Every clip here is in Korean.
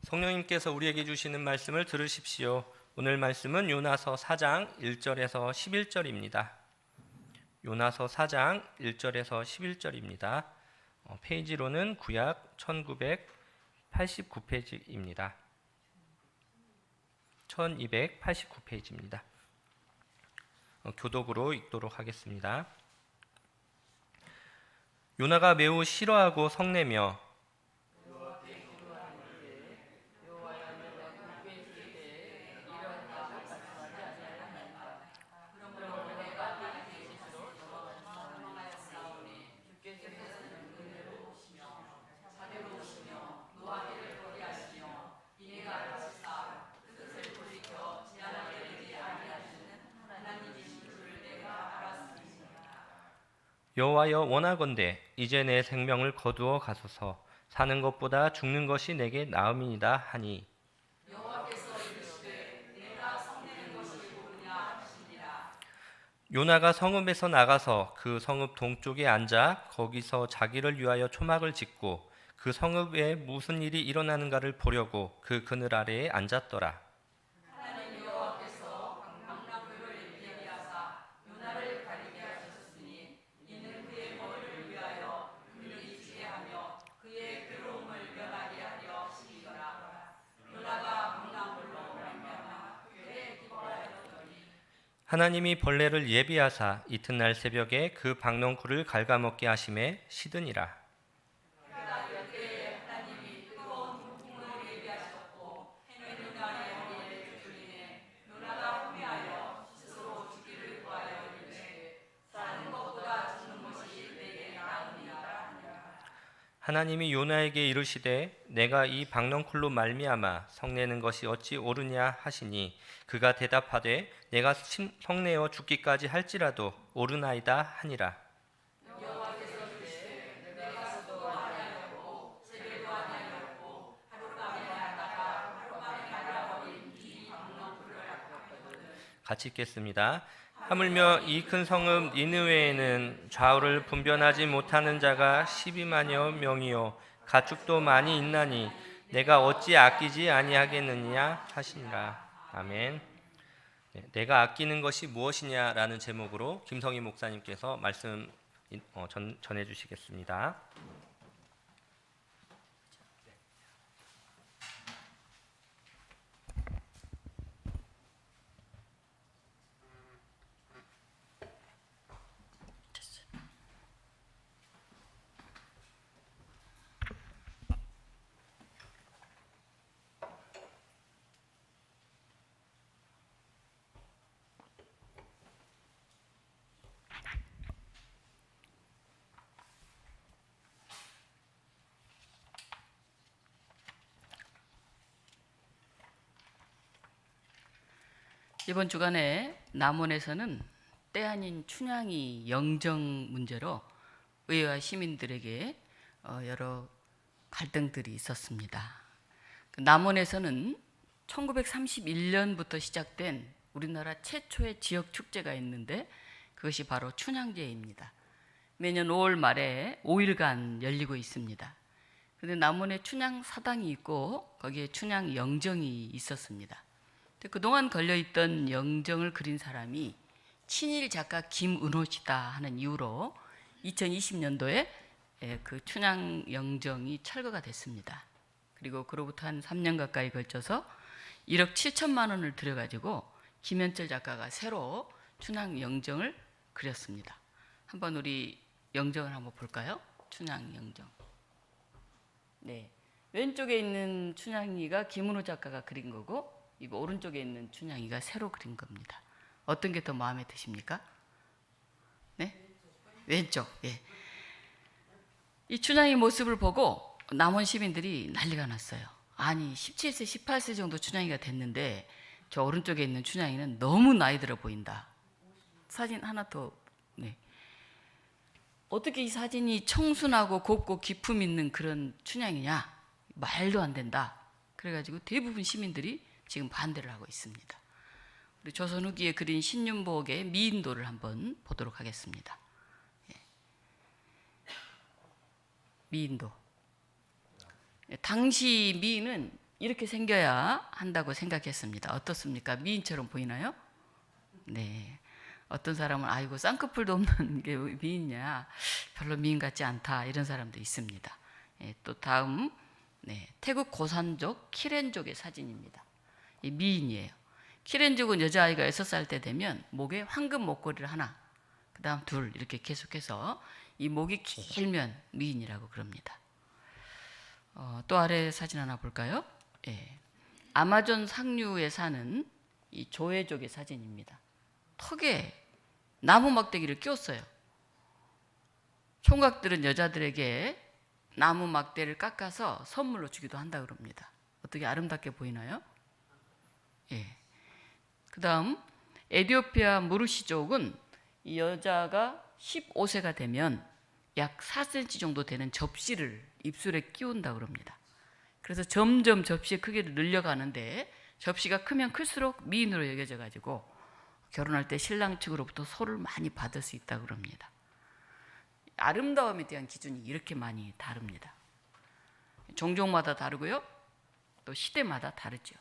성령님께서 우리에게 주시는 말씀을 들으십시오. 오늘 말씀은 요나서 4장 1절에서 11절입니다. 요나서 4장 1절에서 11절입니다. 페이지로는 구약 1989페이지입니다. 1289페이지입니다. 교독으로 읽도록 하겠습니다. 요나가 매우 싫어하고 성내며 여호와여 원하건대 이제 내 생명을 거두어 가소서. 사는 것보다 죽는 것이 내게 나음이니이다 하니 요나가 성읍에서 나가서 그 성읍 동쪽에 앉아 거기서 자기를 위하여 초막을 짓고 그 성읍에 무슨 일이 일어나는가를 보려고 그 그늘 아래에 앉았더라. 하나님이 벌레를 예비하사 이튿날 새벽에 그 박넝쿨을 갉아먹게 하심에 시드니라. 하나님이 요나에게 이르시되 내가 이 박넝쿨로 말미암아 성내는 것이 어찌 옳으냐 하시니 그가 대답하되 내가 성내어 죽기까지 할지라도 옳으나이다 하니라. 같이 읽겠습니다. 하물며 이 큰 성읍 니느웨에는 좌우를 분별하지 못하는 자가 12만여 명이요 가축도 많이 있나니 내가 어찌 아끼지 아니하겠느냐 하시니라. 아멘. 내가 아끼는 것이 무엇이냐라는 제목으로 김성희 목사님께서 말씀 전해 주시겠습니다. 이번 주간에 남원에서는 때 아닌 춘향이 영정 문제로 의회와 시민들에게 여러 갈등들이 있었습니다. 남원에서는 1931년부터 시작된 우리나라 최초의 지역 축제가 있는데 그것이 바로 춘향제입니다. 매년 5월 말에 5일간 열리고 있습니다. 그런데 남원에 춘향 사당이 있고 거기에 춘향 영정이 있었습니다. 그동안 걸려있던 영정을 그린 사람이 친일 작가 김은호씨다 하는 이유로 2020년도에 그 춘향 영정이 철거가 됐습니다. 그리고 그로부터 한 3년 가까이 걸쳐서 1억 7천만 원을 들여가지고 김현철 작가가 새로 춘향 영정을 그렸습니다. 한번 우리 영정을 한번 볼까요? 춘향 영정. 네, 왼쪽에 있는 춘향이가 김은호 작가가 그린 거고 이 오른쪽에 있는 춘향이가 새로 그린 겁니다. 어떤 게 더 마음에 드십니까? 네? 왼쪽. 예. 이 춘향이 모습을 보고 남원 시민들이 난리가 났어요. 아니 17세, 18세 정도 춘향이가 됐는데 저 오른쪽에 있는 춘향이는 너무 나이 들어 보인다. 사진 하나 더. 네. 어떻게 이 사진이 청순하고 곱고 기품 있는 그런 춘향이냐? 말도 안 된다. 그래가지고 대부분 시민들이 지금 반대를 하고 있습니다. 우리 조선 후기에 그린 신윤복의 미인도를 한번 보도록 하겠습니다. 미인도. 당시 미인은 이렇게 생겨야 한다고 생각했습니다. 어떻습니까? 미인처럼 보이나요? 네. 어떤 사람은 아이고 쌍꺼풀도 없는 게 미인이냐, 별로 미인 같지 않다, 이런 사람도 있습니다. 예, 또 다음, 네, 태국 고산족 키렌족의 사진입니다. 이 미인이에요. 키렌족은 여자아이가 6살 때 되면 목에 황금 목걸이를 하나, 그 다음 둘, 이렇게 계속해서 이 목이 길면 미인이라고 그럽니다. 또 아래 사진 하나 볼까요? 예. 아마존 상류에 사는 이 조회족의 사진입니다. 턱에 나무 막대기를 끼웠어요. 총각들은 여자들에게 나무 막대를 깎아서 선물로 주기도 한다 그럽니다. 어떻게 아름답게 보이나요? 예. 그 다음 에티오피아 무르시족은 이 여자가 15세가 되면 약 4cm 정도 되는 접시를 입술에 끼운다 그럽니다. 그래서 점점 접시의 크기를 늘려가는데 접시가 크면 클수록 미인으로 여겨져 가지고 결혼할 때 신랑 측으로부터 소를 많이 받을 수 있다고 그럽니다. 아름다움에 대한 기준이 이렇게 많이 다릅니다. 종족마다 다르고요, 또 시대마다 다르죠.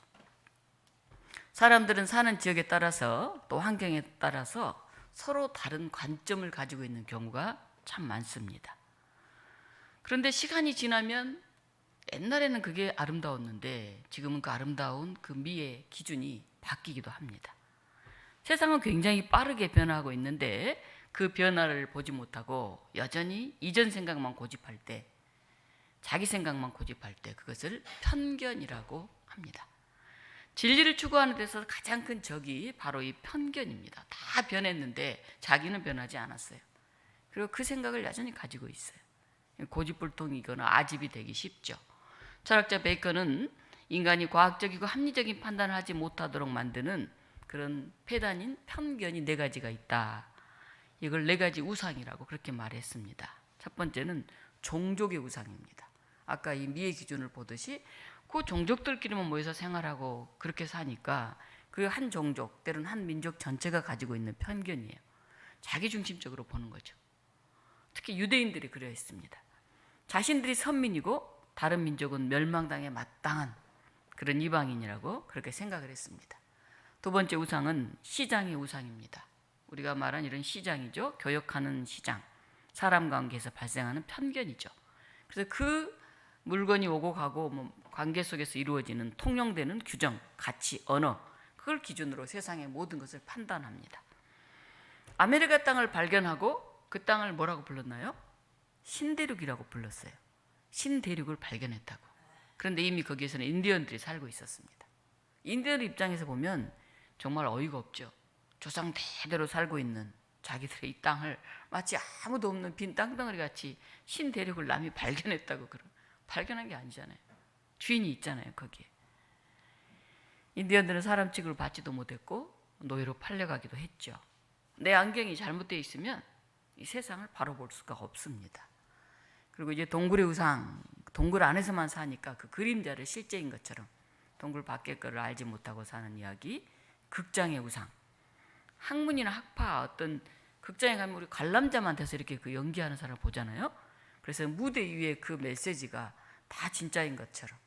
사람들은 사는 지역에 따라서 또 환경에 따라서 서로 다른 관점을 가지고 있는 경우가 참 많습니다. 그런데 시간이 지나면 옛날에는 그게 아름다웠는데 지금은 그 아름다운 그 미의 기준이 바뀌기도 합니다. 세상은 굉장히 빠르게 변화하고 있는데 그 변화를 보지 못하고 여전히 이전 생각만 고집할 때, 자기 생각만 고집할 때 그것을 편견이라고 합니다. 진리를 추구하는 데서 가장 큰 적이 바로 이 편견입니다. 다 변했는데 자기는 변하지 않았어요. 그리고 그 생각을 여전히 가지고 있어요. 고집불통이거나 아집이 되기 쉽죠. 철학자 베이컨은 인간이 과학적이고 합리적인 판단을 하지 못하도록 만드는 그런 폐단인 편견이 4가지가 있다. 이걸 4가지 우상이라고 그렇게 말했습니다. 첫 번째는 종족의 우상입니다. 아까 이 미의 기준을 보듯이 그 종족들끼리만 모여서 생활하고 그렇게 사니까 그 한 종족, 때로는 한 민족 전체가 가지고 있는 편견이에요. 자기중심적으로 보는 거죠. 특히 유대인들이 그러했습니다. 자신들이 선민이고 다른 민족은 멸망당에 마땅한 그런 이방인이라고 그렇게 생각을 했습니다. 두 번째 우상은 시장의 우상입니다. 우리가 말한 이런 시장이죠. 교역하는 시장, 사람 관계에서 발생하는 편견이죠. 그래서 그 물건이 오고 가고 관계 속에서 이루어지는 통용되는 규정, 가치, 언어, 그걸 기준으로 세상의 모든 것을 판단합니다. 아메리카 땅을 발견하고 그 땅을 뭐라고 불렀나요? 신대륙이라고 불렀어요. 신대륙을 발견했다고. 그런데 이미 거기에서는 인디언들이 살고 있었습니다. 인디언 입장에서 보면 정말 어이가 없죠. 조상 대대로 살고 있는 자기들의 이 땅을 마치 아무도 없는 빈 땅덩어리 같이 신대륙을 남이 발견했다고. 발견한 게 아니잖아요. 주인이 있잖아요, 거기에. 인디언들은 사람 취급을 받지도 못했고 노예로 팔려가기도 했죠. 내 안경이 잘못되어 있으면 이 세상을 바로 볼 수가 없습니다. 그리고 이제 동굴의 우상, 동굴 안에서만 사니까 그 그림자를 실제인 것처럼 동굴 밖의 거를 알지 못하고 사는 이야기, 극장의 우상. 학문이나 학파, 어떤 극장에 가면 우리 관람자만 돼서 이렇게 그 연기하는 사람을 보잖아요. 그래서 무대 위에 그 메시지가 다 진짜인 것처럼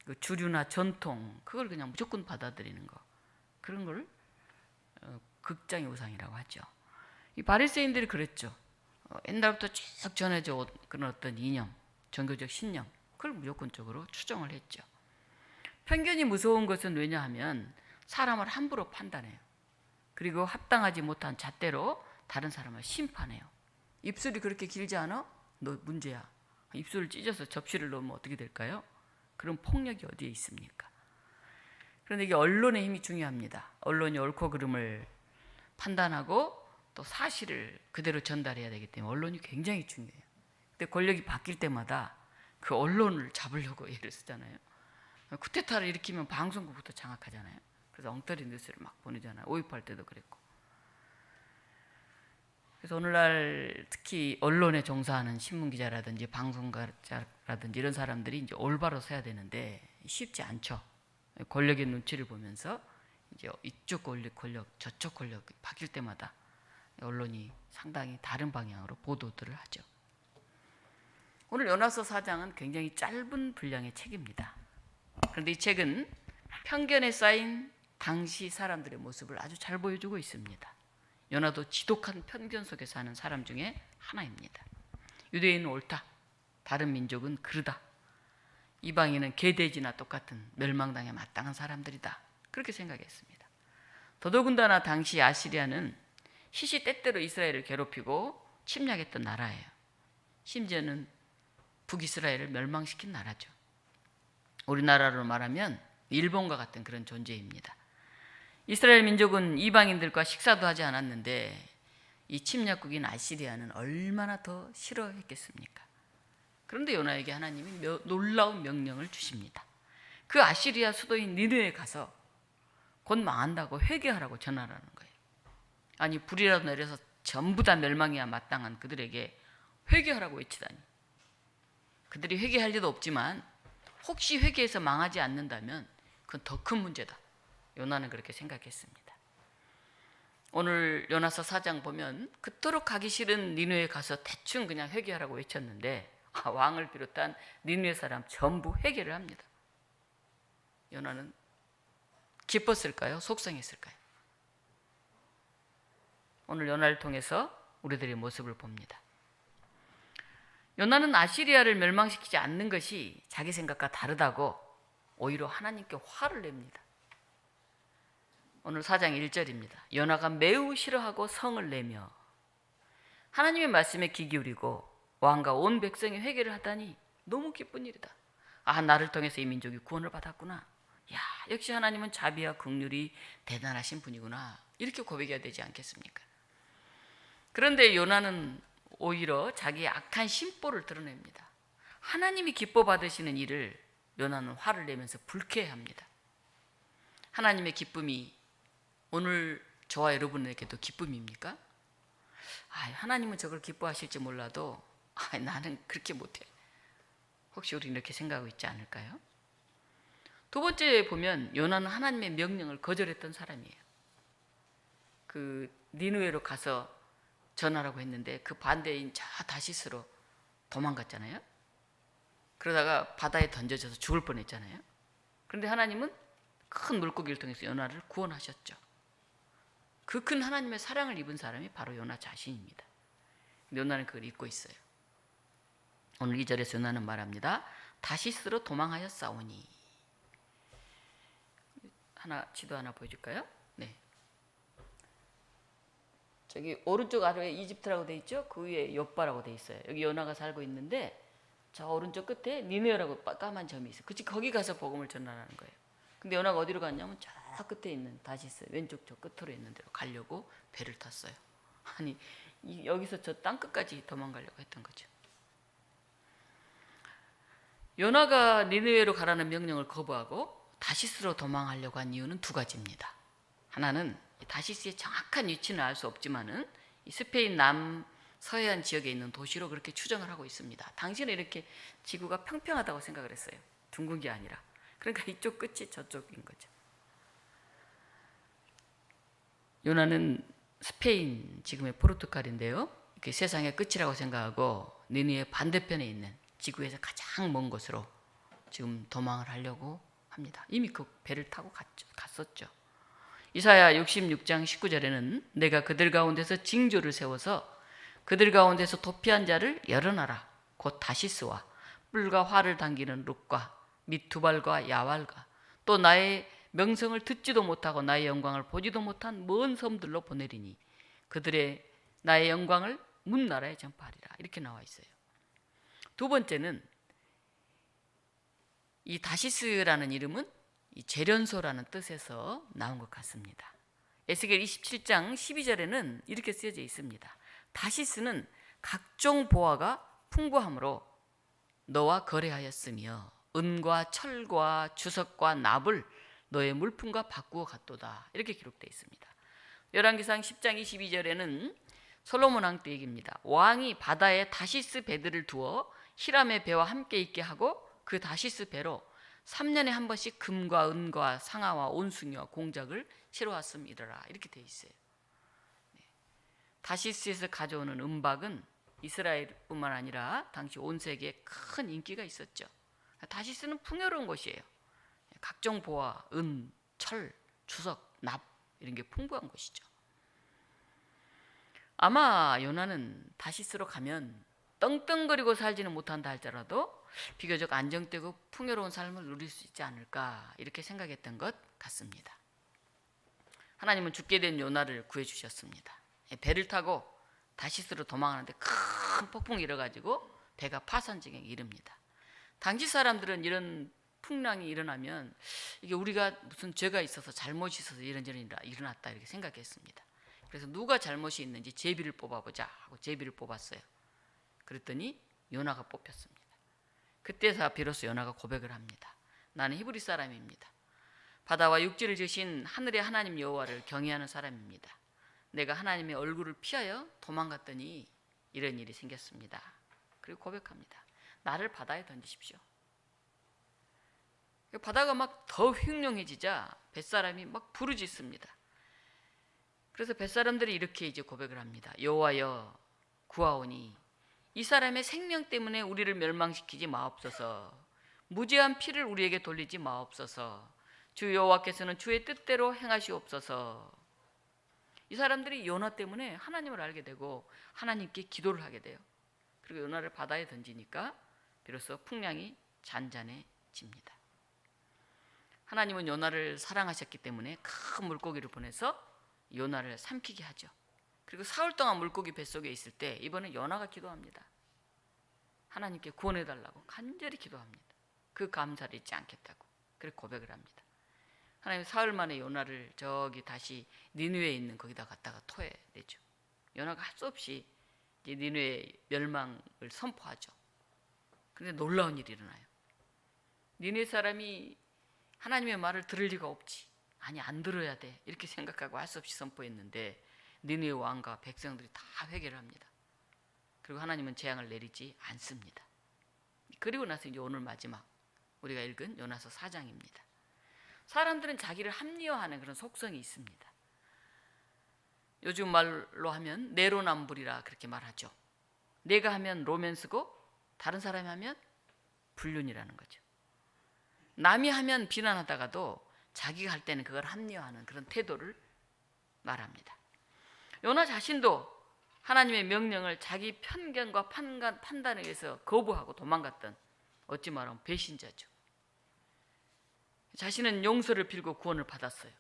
그 주류나 전통, 그걸 그냥 무조건 받아들이는 거, 그런 걸 극장의 우상이라고 하죠. 이 바리새인들이 그랬죠. 옛날부터 쭉 전해져 온 그런 어떤 이념, 종교적 신념, 그걸 무조건적으로 추정을 했죠. 편견이 무서운 것은 왜냐하면 사람을 함부로 판단해요. 그리고 합당하지 못한 잣대로 다른 사람을 심판해요. 입술이 그렇게 길지 않아? 너 문제야. 입술을 찢어서 접시를 넣으면 어떻게 될까요? 그런 폭력이 어디에 있습니까? 그런데 이게 언론의 힘이 중요합니다. 언론이 옳고 그름을 판단하고 또 사실을 그대로 전달해야 되기 때문에 언론이 굉장히 중요해요. 근데 권력이 바뀔 때마다 그 언론을 잡으려고 애를 쓰잖아요. 쿠데타를 일으키면 방송국부터 장악하잖아요. 그래서 엉터리 뉴스를 막 보내잖아요. 5.18 때도 그랬고. 그래서 오늘날 특히 언론에 종사하는 신문기자라든지 방송가라든지 이런 사람들이 이제 올바로 서야 되는데 쉽지 않죠. 권력의 눈치를 보면서 이제 이쪽 권력, 저쪽 권력이 바뀔 때마다 언론이 상당히 다른 방향으로 보도들을 하죠. 오늘 요나서 4장은 굉장히 짧은 분량의 책입니다. 그런데 이 책은 편견에 쌓인 당시 사람들의 모습을 아주 잘 보여주고 있습니다. 요나도 지독한 편견 속에 사는 사람 중에 하나입니다. 유대인은 옳다, 다른 민족은 그르다, 이방인은 개돼지나 똑같은 멸망당에 마땅한 사람들이다, 그렇게 생각했습니다. 더더군다나 당시 아시리아는 시시때때로 이스라엘을 괴롭히고 침략했던 나라예요. 심지어는 북이스라엘을 멸망시킨 나라죠. 우리나라로 말하면 일본과 같은 그런 존재입니다. 이스라엘 민족은 이방인들과 식사도 하지 않았는데 이 침략국인 아시리아는 얼마나 더 싫어했겠습니까? 그런데 요나에게 하나님이 놀라운 명령을 주십니다. 그 아시리아 수도인 니느웨에 가서 곧 망한다고 회개하라고 전하라는 거예요. 아니, 불이라도 내려서 전부 다 멸망해야 마땅한 그들에게 회개하라고 외치다니. 그들이 회개할 리도 없지만 혹시 회개해서 망하지 않는다면 그건 더 큰 문제다. 요나는 그렇게 생각했습니다. 오늘 요나서 4장 보면 그토록 가기 싫은 니느웨에 가서 대충 그냥 회개하라고 외쳤는데 왕을 비롯한 니느웨 사람 전부 회개를 합니다. 요나는 기뻤을까요? 속상했을까요? 오늘 요나를 통해서 우리들의 모습을 봅니다. 요나는 아시리아를 멸망시키지 않는 것이 자기 생각과 다르다고 오히려 하나님께 화를 냅니다. 오늘 4장 1절입니다. 요나가 매우 싫어하고 성을 내며 하나님의 말씀에 귀 기울이고 왕과 온 백성이 회개를 하다니 너무 기쁜 일이다. 아, 나를 통해서 이 민족이 구원을 받았구나. 야, 역시 하나님은 자비와 긍휼이 대단하신 분이구나. 이렇게 고백해야 되지 않겠습니까? 그런데 요나는 오히려 자기의 악한 심보를 드러냅니다. 하나님이 기뻐 받으시는 일을 요나는 화를 내면서 불쾌해합니다. 하나님의 기쁨이 오늘 저와 여러분에게도 기쁨입니까? 하나님은 저걸 기뻐하실지 몰라도 나는 그렇게 못해. 혹시 우리 이렇게 생각하고 있지 않을까요? 두 번째 보면 요나는 하나님의 명령을 거절했던 사람이에요. 그 니느웨로 가서 전하라고 했는데 그 반대인 저 다시스로 도망갔잖아요. 그러다가 바다에 던져져서 죽을 뻔했잖아요. 그런데 하나님은 큰 물고기를 통해서 요나를 구원하셨죠. 그 큰 하나님의 사랑을 입은 사람이 바로 요나 자신입니다. 근데 요나는 그걸 잊고 있어요. 오늘 2절에서 요나는 말합니다. 다시스로 도망하였사오니. 지도 하나 보여줄까요? 네. 저기 오른쪽 아래에 이집트라고 돼 있죠? 그 위에 욥바라고 돼 있어요. 여기 요나가 살고 있는데 저 오른쪽 끝에 니느웨라고 까만 점이 있어요. 그치, 거기 가서 복음을 전하라는 거예요. 근데 요나가 어디로 갔냐면 저 끝에 있는 다시스 왼쪽 저 끝으로 있는 데로 가려고 배를 탔어요. 아니, 여기서 저 땅 끝까지 도망가려고 했던 거죠. 요나가 니느웨로 가라는 명령을 거부하고 다시스로 도망하려고 한 이유는 두 가지입니다. 하나는 다시스의 정확한 위치는 알 수 없지만은 이 스페인 남서해안 지역에 있는 도시로 그렇게 추정을 하고 있습니다. 당시는 이렇게 지구가 평평하다고 생각을 했어요. 둥근 게 아니라. 그러니까 이쪽 끝이 저쪽인 거죠. 요나는 스페인, 지금의 포르투갈인데요. 이렇게 세상의 끝이라고 생각하고 니느웨 반대편에 있는 지구에서 가장 먼 곳으로 지금 도망을 하려고 합니다. 이미 그 배를 타고 갔었죠. 이사야 66장 19절에는 내가 그들 가운데서 징조를 세워서 그들 가운데서 도피한 자를 열어놔라. 곧 다시스와 뿔과 활을 당기는 룩과 및 두발과 야왈과 또 나의 명성을 듣지도 못하고 나의 영광을 보지도 못한 먼 섬들로 보내리니 그들의 나의 영광을 문 나라에 전파하리라. 이렇게 나와 있어요. 두 번째는 이 다시스라는 이름은 이 재련소라는 뜻에서 나온 것 같습니다. 에스겔 27장 12절에는 이렇게 쓰여져 있습니다. 다시스는 각종 보화가 풍부함으로 너와 거래하였으며 은과 철과 주석과 납을 너의 물품과 바꾸어 갔도다. 이렇게 기록되어 있습니다. 열왕기상 10장 22절에는 솔로몬 왕 때 얘기입니다. 왕이 바다에 다시스 배들을 두어 히람의 배와 함께 있게 하고 그 다시스 배로 3년에 한 번씩 금과 은과 상아와 온숭이와 공작을 실어왔음이더라. 이렇게 되어 있어요. 다시스에서 가져오는 은박은 이스라엘뿐만 아니라 당시 온 세계에 큰 인기가 있었죠. 다시스는 풍요로운 곳이에요. 각종 보화, 은, 철, 주석, 납 이런 게 풍부한 곳이죠. 아마 요나는 다시스로 가면 떵떵거리고 살지는 못한다 할지라도 비교적 안정되고 풍요로운 삶을 누릴 수 있지 않을까 이렇게 생각했던 것 같습니다. 하나님은 죽게 된 요나를 구해주셨습니다. 배를 타고 다시스로 도망하는데 큰 폭풍이 일어가지고 배가 파산지경에 이릅니다. 당시 사람들은 이런 풍랑이 일어나면 이게 우리가 무슨 죄가 있어서 잘못이 있어서 이런저런 일이 일어났다 이렇게 생각했습니다. 그래서 누가 잘못이 있는지 제비를 뽑아보자 하고 제비를 뽑았어요. 그랬더니 요나가 뽑혔습니다. 그때서 비로소 요나가 고백을 합니다. 나는 히브리 사람입니다. 바다와 육지를 지으신 하늘의 하나님 여호와를 경외하는 사람입니다. 내가 하나님의 얼굴을 피하여 도망갔더니 이런 일이 생겼습니다. 그리고 고백합니다. 나를 바다에 던지십시오. 바다가 막 더 흉흉해지자 뱃사람이 막 부르짖습니다. 그래서 뱃사람들이 이렇게 이제 고백을 합니다. 여호와여 구하오니 이 사람의 생명 때문에 우리를 멸망시키지 마옵소서. 무죄한 피를 우리에게 돌리지 마옵소서. 주 여호와께서는 주의 뜻대로 행하시옵소서. 이 사람들이 요나 때문에 하나님을 알게 되고 하나님께 기도를 하게 돼요. 그리고 요나를 바다에 던지니까 비로소 풍랑이 잔잔해집니다. 하나님은 요나를 사랑하셨기 때문에 큰 물고기를 보내서 요나를 삼키게 하죠. 그리고 사흘 동안 물고기 뱃속에 있을 때 이번에 요나가 기도합니다. 하나님께 구원해달라고 간절히 기도합니다. 그 감사를 잊지 않겠다고. 그렇게 고백을 합니다. 하나님 사흘 만에 요나를 저기 다시 니느웨에 있는 거기다 갖다가 토해내죠. 요나가 할 수 없이 이제 니느웨 멸망을 선포하죠. 그런데 놀라운 일이 일어나요. 니느웨 사람이 하나님의 말을 들을 리가 없지. 아니 안 들어야 돼. 이렇게 생각하고 할 수 없이 선포했는데 니느웨 왕과 백성들이 다 회개를 합니다. 그리고 하나님은 재앙을 내리지 않습니다. 그리고 나서 이제 오늘 마지막 우리가 읽은 요나서 4장입니다. 사람들은 자기를 합리화하는 그런 속성이 있습니다. 요즘 말로 하면 내로남불이라 그렇게 말하죠. 내가 하면 로맨스고 다른 사람이 하면 불륜이라는 거죠. 남이 하면 비난하다가도 자기가 할 때는 그걸 합리화하는 그런 태도를 말합니다. 요나 자신도 하나님의 명령을 자기 편견과 판단에 의해서 거부하고 도망갔던 어찌 말하면 배신자죠. 자신은 용서를 빌고 구원을 받았어요.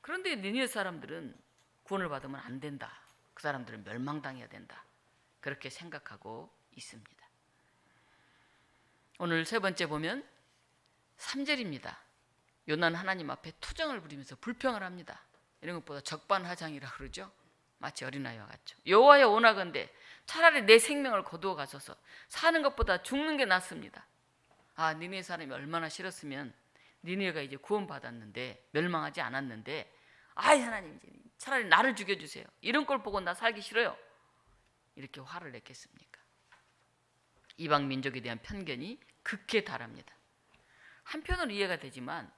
그런데 니느웨 사람들은 구원을 받으면 안 된다. 그 사람들은 멸망당해야 된다. 그렇게 생각하고 있습니다. 오늘 세 번째 보면 3절입니다. 요나는 하나님 앞에 투정을 부리면서 불평을 합니다. 이런 것보다 적반하장이라고 그러죠. 마치 어린아이와 같죠. 여호와여 원하건대 차라리 내 생명을 거두어 가소서. 사는 것보다 죽는 게 낫습니다. 아, 니느웨 사람이 얼마나 싫었으면 니느웨가 이제 구원받았는데 멸망하지 않았는데 아이 하나님 차라리 나를 죽여주세요. 이런 걸 보고 나 살기 싫어요. 이렇게 화를 냈겠습니까? 이방 민족에 대한 편견이 극에 달합니다. 한편으로 이해가 되지만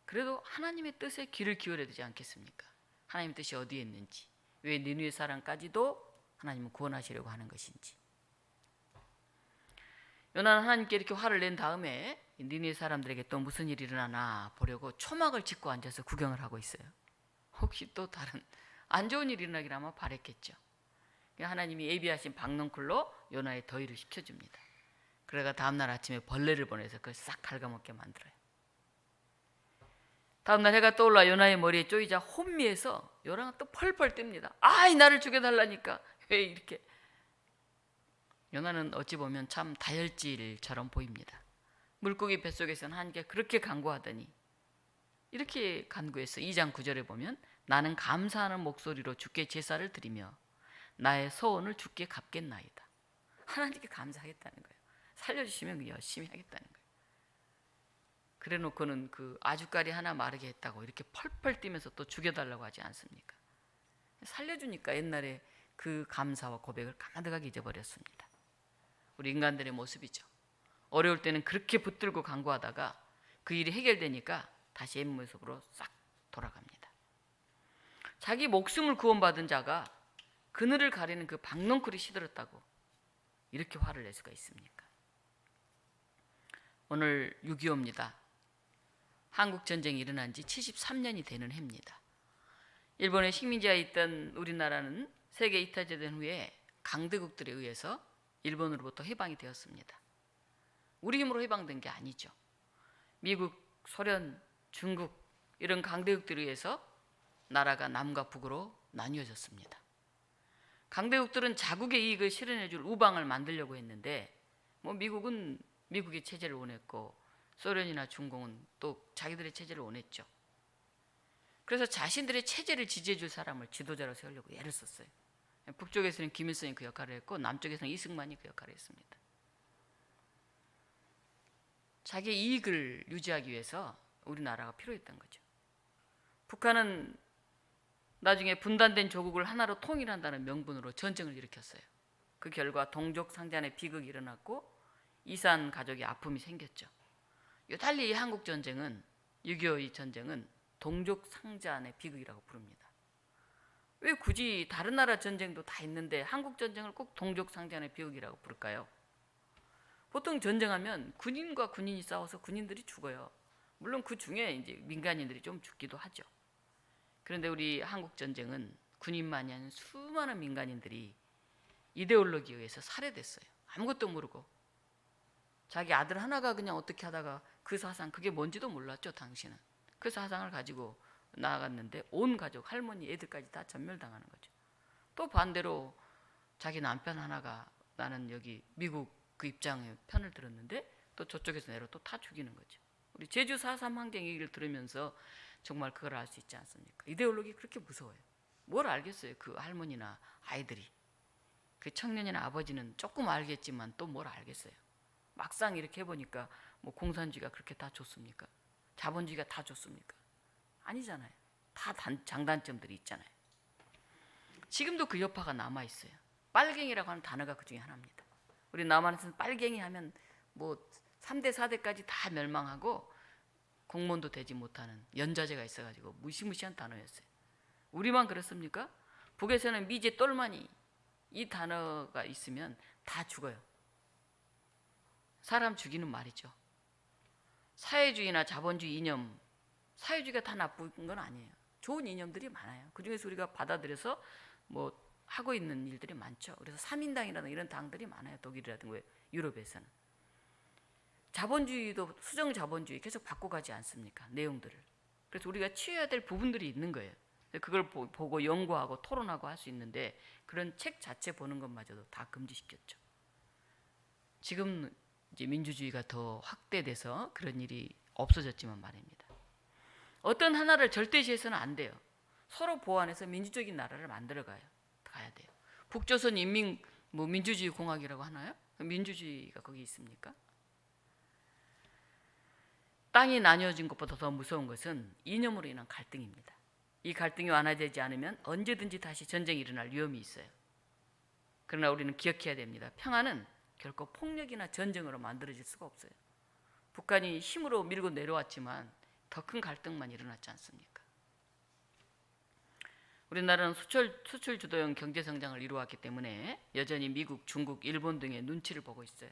그래도 하나님의 뜻에 귀를 기울여야 되지 않겠습니까? 하나님의 뜻이 어디에 있는지, 왜 니느웨 사람까지도 하나님은 구원하시려고 하는 것인지. 요나는 하나님께 이렇게 화를 낸 다음에 니느웨 사람들에게 또 무슨 일이 일어나나 보려고 초막을 짓고 앉아서 구경을 하고 있어요. 혹시 또 다른 안 좋은 일이 일어나기를 아마 바랬겠죠. 하나님이 예비하신 박넝쿨로 요나의 더위를 식혀줍니다. 그래가 다음날 아침에 벌레를 보내서 그걸 싹 갉아먹게 만들어요. 다음날 해가 떠올라 요나의 머리에 쪼이자 혼미해서 요나가 또 펄펄 뜹니다. 아이 나를 죽여달라니까 왜 이렇게. 요나는 어찌 보면 참 다혈질처럼 보입니다. 물고기 뱃속에서는 하나님께 그렇게 간구하더니 이렇게 간구해서 2장 9절에 보면 나는 감사하는 목소리로 주께 제사를 드리며 나의 소원을 주께 갚겠나이다. 하나님께 감사하겠다는 거예요. 살려주시면 열심히 하겠다는 거예요. 그래 놓고는 그 아주까리 하나 마르게 했다고 이렇게 펄펄 뛰면서 또 죽여달라고 하지 않습니까? 살려주니까 옛날에 그 감사와 고백을 가만두게 잊어버렸습니다. 우리 인간들의 모습이죠. 어려울 때는 그렇게 붙들고 간구하다가 그 일이 해결되니까 다시 옛 모습으로 싹 돌아갑니다. 자기 목숨을 구원받은 자가 그늘을 가리는 그 박넝쿨이 시들었다고 이렇게 화를 낼 수가 있습니까? 오늘 6.25입니다. 한국 전쟁이 일어난 지 73년이 되는 해입니다. 일본의 식민지하에 있던 우리나라는 세계 이탈제된 후에 강대국들에 의해서 일본으로부터 해방이 되었습니다. 우리 힘으로 해방된 게 아니죠. 미국, 소련, 중국 이런 강대국들에 의해서 나라가 남과 북으로 나뉘어졌습니다. 강대국들은 자국의 이익을 실현해줄 우방을 만들려고 했는데 미국은 미국의 체제를 원했고 소련이나 중공은 또 자기들의 체제를 원했죠. 그래서 자신들의 체제를 지지해줄 사람을 지도자로 세우려고 애를 썼어요. 북쪽에서는 김일성이 그 역할을 했고 남쪽에서는 이승만이 그 역할을 했습니다. 자기 이익을 유지하기 위해서 우리나라가 필요했던 거죠. 북한은 나중에 분단된 조국을 하나로 통일한다는 명분으로 전쟁을 일으켰어요. 그 결과 동족 상잔의 비극이 일어났고 이산 가족의 아픔이 생겼죠. 유달리 한국 전쟁은 6.25 전쟁은 동족 상잔의 비극이라고 부릅니다. 왜 굳이 다른 나라 전쟁도 다 있는데 한국 전쟁을 꼭 동족 상잔의 비극이라고 부를까요? 보통 전쟁하면 군인과 군인이 싸워서 군인들이 죽어요. 물론 그 중에 이제 민간인들이 좀 죽기도 하죠. 그런데 우리 한국 전쟁은 군인만이 아닌 수많은 민간인들이 이데올로기에 의해서 살해됐어요. 아무것도 모르고 자기 아들 하나가 그냥 어떻게 하다가 그 사상 그게 뭔지도 몰랐죠. 당신은 그 사상을 가지고 나아갔는데 온 가족 할머니 애들까지 다 전멸당하는 거죠. 또 반대로 자기 남편 하나가 나는 여기 미국 그 입장의 편을 들었는데 또 저쪽에서 내려 또 다 죽이는 거죠. 우리 제주 4.3 항쟁 얘기를 들으면서 정말 그걸 알 수 있지 않습니까? 이데올로기 그렇게 무서워요. 뭘 알겠어요. 그 할머니나 아이들이. 그 청년이나 아버지는 조금 알겠지만 또 뭘 알겠어요. 막상 이렇게 해보니까 공산주의가 그렇게 다 좋습니까? 자본주의가 다 좋습니까? 아니잖아요. 다 장단점들이 있잖아요. 지금도 그 여파가 남아있어요. 빨갱이라고 하는 단어가 그 중에 하나입니다. 우리 남한에서는 빨갱이 하면 3대 4대까지 다 멸망하고 공무원도 되지 못하는 연좌제가 있어가지고 무시무시한 단어였어요. 우리만 그렇습니까? 북에서는 미제 똘마니 이 단어가 있으면 다 죽어요. 사람 죽이는 말이죠. 사회주의나 자본주의 이념, 사회주의가 다 나쁜 건 아니에요. 좋은 이념들이 많아요. 그중에서 우리가 받아들여서 하고 있는 일들이 많죠. 그래서 3인당이라든가 이런 당들이 많아요. 독일이라든가 유럽에서는. 자본주의도 수정 자본주의 계속 바꿔가지 않습니까? 내용들을. 그래서 우리가 취해야 될 부분들이 있는 거예요. 그걸 보고 연구하고 토론하고 할 수 있는데 그런 책 자체 보는 것마저도 다 금지시켰죠. 지금 이제 민주주의가 더 확대돼서 그런 일이 없어졌지만 말입니다. 어떤 하나를 절대시해서는 안 돼요. 서로 보완해서 민주적인 나라를 만들어 가야 돼요. 북조선 인민 민주주의 공화국이라고 하나요? 민주주의가 거기 있습니까? 땅이 나뉘어진 것보다 더 무서운 것은 이념으로 인한 갈등입니다. 이 갈등이 완화되지 않으면 언제든지 다시 전쟁이 일어날 위험이 있어요. 그러나 우리는 기억해야 됩니다. 평화는 결코 폭력이나 전쟁으로 만들어질 수가 없어요. 북한이 힘으로 밀고 내려왔지만 더 큰 갈등만 일어났지 않습니까? 우리나라는 수출 주도형 경제 성장을 이루어왔기 때문에 여전히 미국, 중국, 일본 등의 눈치를 보고 있어요.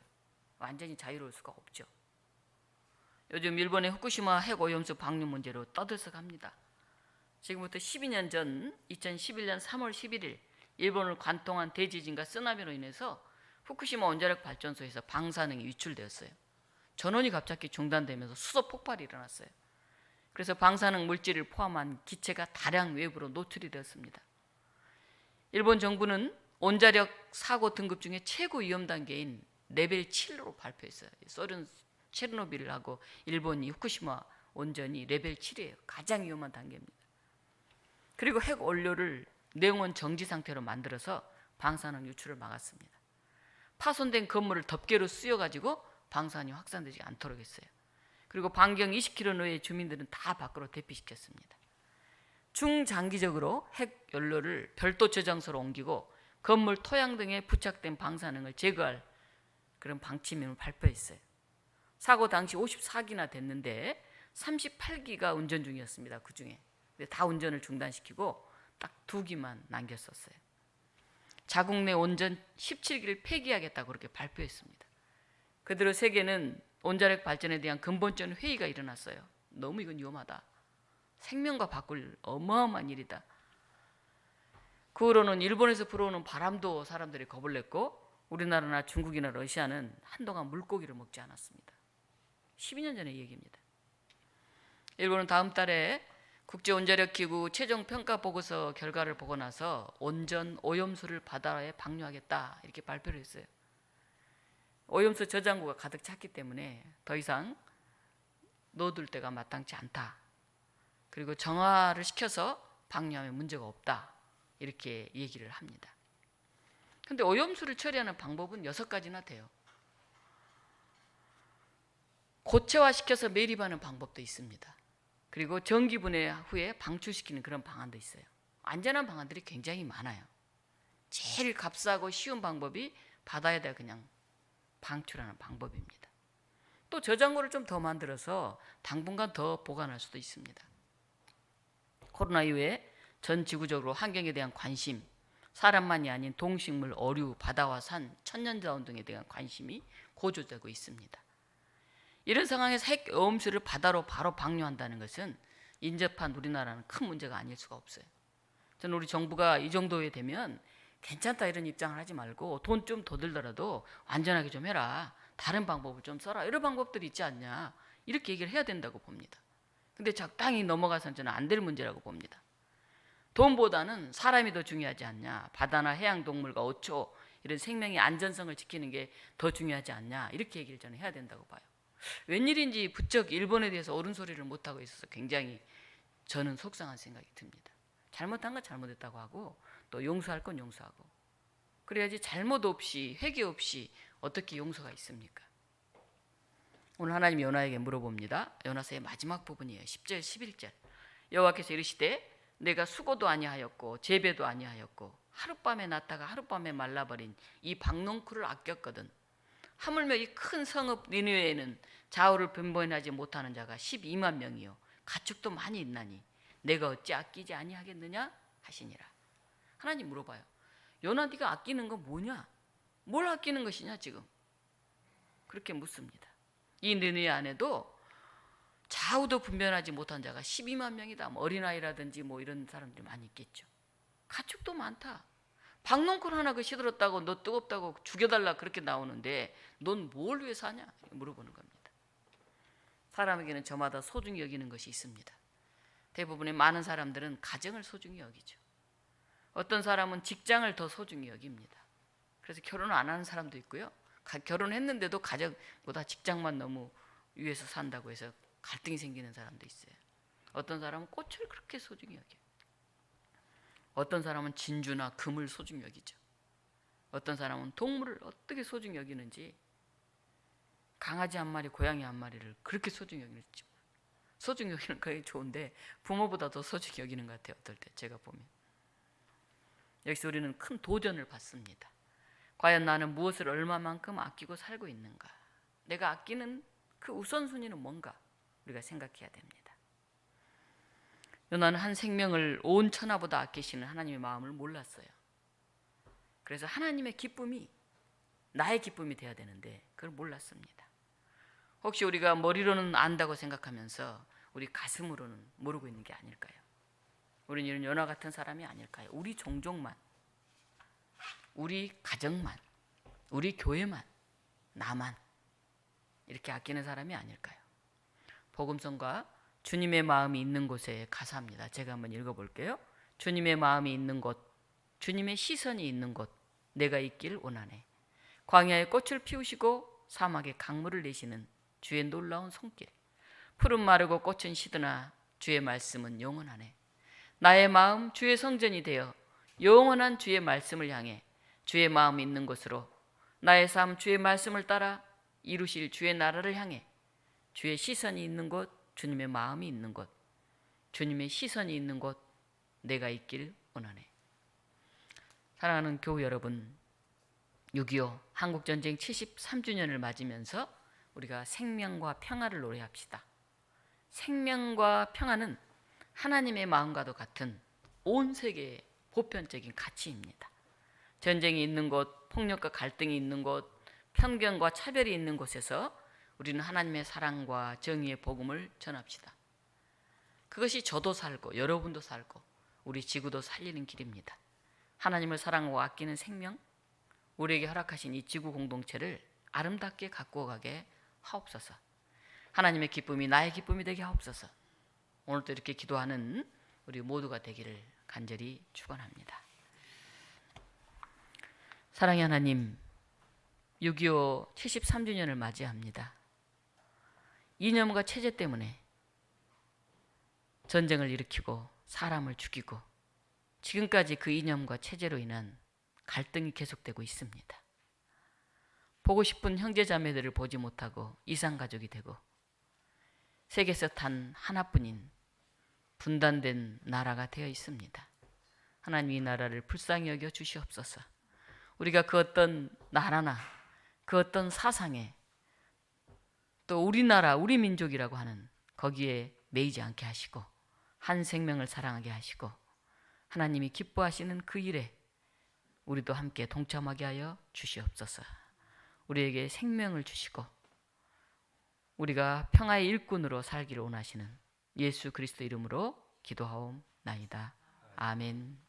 완전히 자유로울 수가 없죠. 요즘 일본의 후쿠시마 핵오염수 방류 문제로 떠들썩합니다. 지금부터 12년 전 2011년 3월 11일 일본을 관통한 대지진과 쓰나미로 인해서 후쿠시마 원자력 발전소에서 방사능이 유출되었어요. 전원이 갑자기 중단되면서 수소 폭발이 일어났어요. 그래서 방사능 물질을 포함한 기체가 다량 외부로 노출이 되었습니다. 일본 정부는 원자력 사고 등급 중에 최고 위험 단계인 레벨 7로 발표했어요. 소련 체르노빌하고 일본이 후쿠시마 원전이 레벨 7이에요. 가장 위험한 단계입니다. 그리고 핵 원료를 내원 정지 상태로 만들어서 방사능 유출을 막았습니다. 파손된 건물을 덮개로 씌워가지고 방사능이 확산되지 않도록 했어요. 그리고 반경 20km 내의 주민들은 다 밖으로 대피시켰습니다. 중장기적으로 핵 연료를 별도 저장소로 옮기고 건물 토양 등에 부착된 방사능을 제거할 그런 방침임을 발표했어요. 사고 당시 54기나 됐는데 38기가 운전 중이었습니다. 그중에. 근데 다 운전을 중단시키고 딱 2기만 남겼었어요. 자국 내 원전 17기를 폐기하겠다고 그렇게 발표했습니다. 그대로 세계는 원자력 발전에 대한 근본적인 회의가 일어났어요. 너무 이건 위험하다. 생명과 바꿀 어마어마한 일이다. 그 후로는 일본에서 불어오는 바람도 사람들이 겁을 냈고 우리나라나 중국이나 러시아는 한동안 물고기를 먹지 않았습니다. 12년 전의 얘기입니다. 일본은 다음 달에 국제원자력기구 최종평가보고서 결과를 보고 나서 온전 오염수를 바다에 방류하겠다 이렇게 발표를 했어요. 오염수 저장고가 가득 찼기 때문에 더 이상 넣어둘 데가 마땅치 않다. 그리고 정화를 시켜서 방류하면 문제가 없다. 이렇게 얘기를 합니다. 그런데 오염수를 처리하는 방법은 6가지나 돼요. 고체화시켜서 매립하는 방법도 있습니다. 그리고 전기분해 후에 방출시키는 그런 방안도 있어요. 안전한 방안들이 굉장히 많아요. 제일 값싸고 쉬운 방법이 바다에다 그냥 방출하는 방법입니다. 또 저장고를 좀 더 만들어서 당분간 더 보관할 수도 있습니다. 코로나 이후에 전 지구적으로 환경에 대한 관심, 사람만이 아닌 동식물, 어류, 바다와 산, 천연자원 등에 대한 관심이 고조되고 있습니다. 이런 상황에서 핵 오염수를 바다로 바로 방류한다는 것은 인접한 우리나라는 큰 문제가 아닐 수가 없어요. 저는 우리 정부가 이 정도에 되면 괜찮다 이런 입장을 하지 말고 돈 좀 더 들더라도 안전하게 좀 해라. 다른 방법을 좀 써라. 이런 방법들이 있지 않냐. 이렇게 얘기를 해야 된다고 봅니다. 근데 적당히 넘어가서는 저는 안 될 문제라고 봅니다. 돈보다는 사람이 더 중요하지 않냐. 바다나 해양동물과 어초 이런 생명의 안전성을 지키는 게 더 중요하지 않냐. 이렇게 얘기를 저는 해야 된다고 봐요. 웬일인지 부쩍 일본에 대해서 옳은 소리를 못하고 있어서 굉장히 저는 속상한 생각이 듭니다. 잘못한 건 잘못했다고 하고 또 용서할 건 용서하고 그래야지 잘못 없이 회개 없이 어떻게 용서가 있습니까? 오늘 하나님 요나에게 물어봅니다. 요나서의 마지막 부분이에요. 10절 11절 여호와께서 이르시되 내가 수고도 아니하였고 재배도 아니하였고 하룻밤에 났다가 하룻밤에 말라버린 이 박농쿨을 아꼈거든. 하물며 이 큰 성읍 니느웨에는 좌우를 변변하지 못하는 자가 12만 명이요 가축도 많이 있나니 내가 어찌 아끼지 아니하겠느냐 하시니라. 하나님 물어봐요. 요나 네가 아끼는 건 뭐냐? 뭘 아끼는 것이냐 지금? 그렇게 묻습니다. 이 니느웨 안에도 좌우도 분별하지 못한 자가 12만 명이다. 뭐 어린아이라든지 뭐 이런 사람들이 많이 있겠죠. 가축도 많다. 박농쿨 하나 그 시들었다고 너 뜨겁다고 죽여달라 그렇게 나오는데 넌 뭘 위해 사냐? 물어보는 겁니다. 사람에게는 저마다 소중히 여기는 것이 있습니다. 대부분의 많은 사람들은 가정을 소중히 여기죠. 어떤 사람은 직장을 더 소중히 여깁니다. 그래서 결혼을 안 하는 사람도 있고요. 결혼했는데도 가정보다 직장만 너무 위해서 산다고 해서 갈등이 생기는 사람도 있어요. 어떤 사람은 꽃을 그렇게 소중히 여겨요. 어떤 사람은 진주나 금을 소중히 여기죠. 어떤 사람은 동물을 어떻게 소중히 여기는지 강아지 한 마리, 고양이 한 마리를 그렇게 소중히 여기는지 소중히 여기는 거 좋은데 부모보다 더 소중히 여기는 것 같아요. 어떨 때 제가 보면 여기서 우리는 큰 도전을 받습니다. 과연 나는 무엇을 얼마만큼 아끼고 살고 있는가? 내가 아끼는 그 우선순위는 뭔가 우리가 생각해야 됩니다. 요나는 한 생명을 온 천하보다 아끼시는 하나님의 마음을 몰랐어요. 그래서 하나님의 기쁨이 나의 기쁨이 돼야 되는데 그걸 몰랐습니다. 혹시 우리가 머리로는 안다고 생각하면서 우리 가슴으로는 모르고 있는 게 아닐까요? 우리는 이런 요나 같은 사람이 아닐까요? 우리 종족만, 우리 가정만, 우리 교회만, 나만 이렇게 아끼는 사람이 아닐까요? 복음성과 주님의 마음이 있는 곳에 가사입니다. 제가 한번 읽어볼게요. 주님의 마음이 있는 곳, 주님의 시선이 있는 곳 내가 있길 원하네. 광야에 꽃을 피우시고 사막에 강물을 내시는 주의 놀라운 손길. 푸른 마르고 꽃은 시드나 주의 말씀은 영원하네. 나의 마음 주의 성전이 되어 영원한 주의 말씀을 향해 주의 마음이 있는 곳으로 나의 삶 주의 말씀을 따라 이루실 주의 나라를 향해 주의 시선이 있는 곳, 주님의 마음이 있는 곳, 주님의 시선이 있는 곳 내가 있길 원하네. 사랑하는 교우 여러분, 6.25 한국전쟁 73주년을 맞으면서 우리가 생명과 평화를 노래합시다. 생명과 평화는 하나님의 마음과도 같은 온 세계의 보편적인 가치입니다. 전쟁이 있는 곳, 폭력과 갈등이 있는 곳, 편견과 차별이 있는 곳에서 우리는 하나님의 사랑과 정의의 복음을 전합시다. 그것이 저도 살고 여러분도 살고 우리 지구도 살리는 길입니다. 하나님을 사랑하고 아끼는 생명, 우리에게 허락하신 이 지구 공동체를 아름답게 가꾸어 가게 하옵소서. 하나님의 기쁨이 나의 기쁨이 되게 하옵소서. 오늘도 이렇게 기도하는 우리 모두가 되기를 간절히 축원합니다. 사랑의 하나님, 6.25 73주년을 맞이합니다. 이념과 체제 때문에 전쟁을 일으키고 사람을 죽이고 지금까지 그 이념과 체제로 인한 갈등이 계속되고 있습니다. 보고 싶은 형제자매들을 보지 못하고 이산가족이 되고 세계에서 단 하나뿐인 분단된 나라가 되어 있습니다. 하나님 이 나라를 불쌍히 여겨 주시옵소서. 우리가 그 어떤 나라나 그 어떤 사상에 또 우리나라 우리 민족이라고 하는 거기에 매이지 않게 하시고 한 생명을 사랑하게 하시고 하나님이 기뻐하시는 그 일에 우리도 함께 동참하게 하여 주시옵소서. 우리에게 생명을 주시고 우리가 평화의 일꾼으로 살기를 원하시는 예수 그리스도 이름으로 기도하옵나이다. 아멘.